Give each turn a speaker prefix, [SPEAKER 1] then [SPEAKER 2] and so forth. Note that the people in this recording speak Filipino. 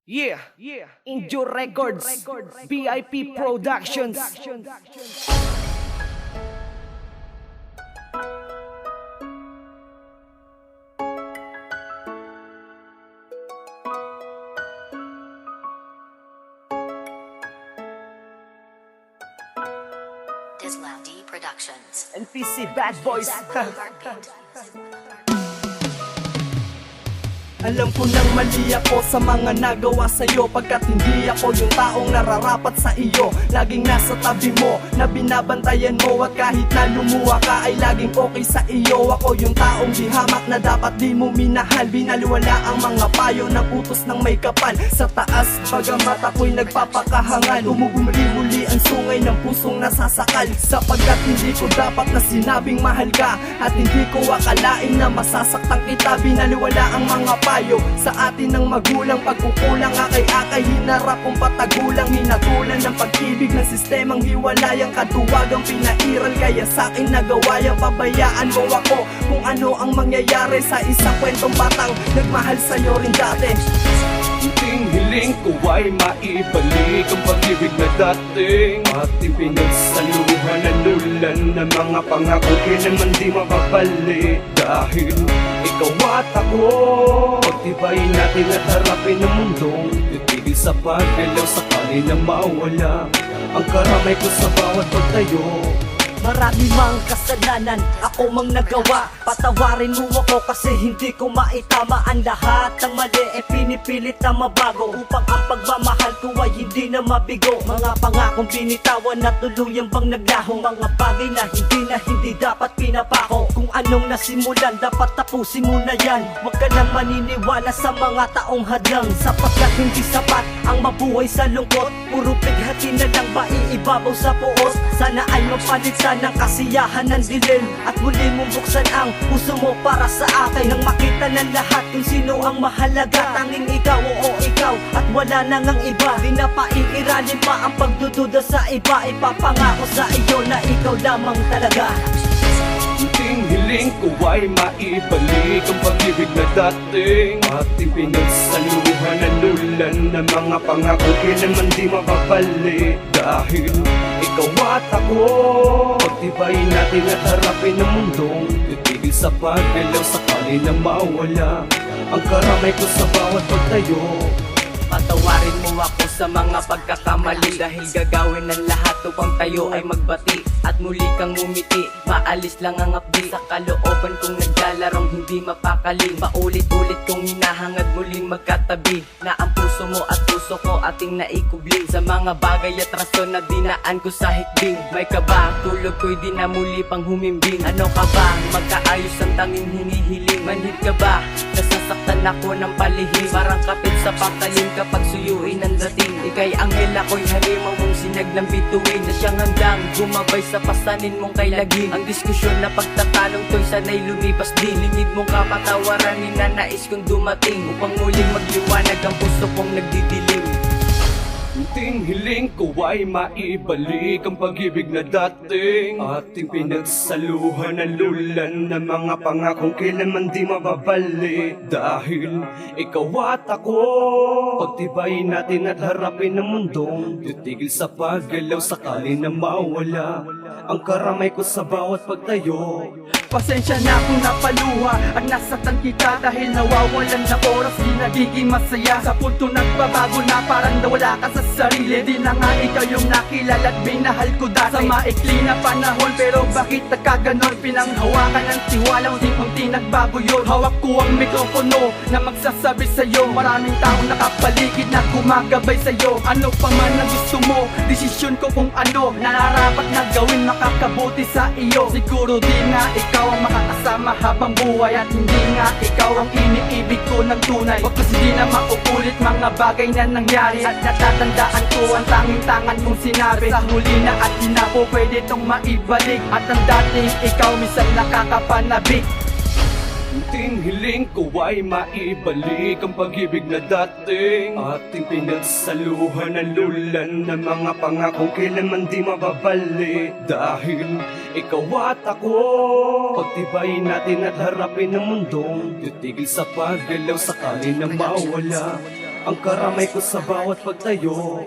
[SPEAKER 1] Injo Records, BIP Productions.
[SPEAKER 2] Tislam D Productions.
[SPEAKER 1] NPC Bad Boys.
[SPEAKER 2] Heartbeat.
[SPEAKER 1] Alam ko nang mali ako sa mga nagawa sa'yo, pagkat hindi ako yung taong nararapat sa iyo. Laging nasa tabi mo, na binabantayan mo, at kahit na lumuha ka ay laging okay sa iyo. Ako yung taong di hamak na dapat di mo minahal. Binaliwala ang mga payo ng utos ng may kapal sa taas, bagamat ako'y nagpapakahangal. Umugumuli ang sungay ng pusong nasasakal, sapagkat hindi ko dapat na sinabing mahal ka, at hindi ko akalain na masasaktan kita. Binaliwala ang mga payo sa atin ng magulang, pagkukulang akay-akay, hinarap kong patagulang, hinatulan ng pag-ibig ng sistemang hiwalayang katuwagang pinairal. Kaya sa'kin nagawa yung pabayaan mo ako kung ano ang mangyayari sa isang kwentong batang nagmahal sa'yo rin dati.
[SPEAKER 3] Ating hiling ko ay maibalik ang pag-ibig na dating ating pinagsaluhan, nanulan ng mga pangako kailanman di mababalik. Dahil ikaw at ako, pagtibayin natin at harapin ang mundong titigil sa pagalaw, sakali na mawala ang karamay ko sa bawat pagtayo.
[SPEAKER 1] Marami mang kasalanan, ako mang nagawa. Patawarin mo ako kasi hindi ko maitama ang lahat ng mali, pinipilit na mabago upang ang pagmamahal ko ay hindi na mabigo. Mga pangakong binitawan na tuluyang bang naglaho, mga bagay na hindi dapat pinapako. Kung anong nasimulan, dapat tapusin mo na yan. Huwag ka nang maniniwala sa mga taong hadlang, sapagkat hindi sapat ang mabuhay sa lungkot. Puro pighati na lang ba iibabaw sa puos? Sana ay mapalitan ng kasiyahan ng dilim, at muli mong buksan ang puso mo para sa akin, nang makita ng lahat kung sino ang mahalaga. Tanging ikaw, oo ikaw, at wala na ngang iba. Di na paiiralin pa ang pagdududa sa iba. Ipapangako sa iyo na ikaw lamang talaga.
[SPEAKER 3] Ating hiling ko ay maibalik ang pag-ibig na dating ating pinagsaluhan, nanulan ng mga pangako kailanman di mababalik. Dahil ikaw at ako, pagtibayin natin at harapin ang mundong titigil sa pagalaw, sakali na mawala ang karamay ko sa bawat pagtayo.
[SPEAKER 4] Patawarin mo ako sa mga pagkakamali, dahil gagawin ng lahat upang tayo ay magbati at muli kang ngumiti. Maalis lang ang apdi sa kalooban kong naglalarong hindi mapakali. Paulit-ulit kong hinahangad muling magkatabi, na ang puso mo at puso ko ating naikubli. Sa mga bagay at rason na dinaan ko sa hikbing, may kaba, tulog ko'y di na muli pang humimbing. Ano ka ba? Magkaayos ang tanging hinihiling. Manhid ka ba? Nasasaktan ako ng palihim, parang kapit sa pakalim kapag suyuin ang dating. Ika'y anghel, ako'y halimaw mong sinag ng bituin, na siyang handang gumabay sa pasanin mong kay lagim. Ang diskusyon na pagtatanong to'y sanay lumipas din. Lingid mong kapatawaran, ninanais kong dumating upang muling magliwanag ang puso kong nagdidilim.
[SPEAKER 3] Ating hiling ko ay maibalik ang pag-ibig na dating ating pinagsaluhan, nalulan ng mga pangakong kailanman di mababalik. Dahil ikaw at ako, pagtibayin natin at harapin ang mundong titigil sa paggalaw, sakali na mawala ang karamay ko sa bawat pagtayo.
[SPEAKER 1] Pasensya na kung napaluha at nasaktan kita, dahil nawawalan na oras, di nagiging masaya. Sa punto nagbabago na parang nawala ka sa sarili. Di na nga ikaw yung nakilala at binahal ko dati. Sa maikli na panahon, pero bakit nagkaganon? Pinanghawakan ng tiwala, unti-unti nagbago yun. Hawak ko ang mikropono na magsasabi sa'yo, maraming taong nakapaligid na gumagabay sa'yo. Ano pa man na gusto mo, desisyon ko kung ano nararapat na gawin, makakabuti sa iyo. Siguro di nga ikaw ang makakasama habang buhay, at hindi nga ikaw ang iniibig ko ng tunay. Wag kasi di na mauulit mga bagay na nangyari, at natatandaan ko ang tanging tangan kong sinabi. Sa huli na at di na po pwede tong maibalik, at ang dating ikaw minsan nakakapanabik.
[SPEAKER 3] Ating hiling ko ay maibalik ang pag-ibig na dating ating pinagsaluhan, nalulan ng mga pangakong kailanman di mababalik. Dahil ikaw at ako, pagtibayin natin at harapin ang mundong titigil sa paggalaw, sakali na mawala ang karamay ko sa bawat pagtayo.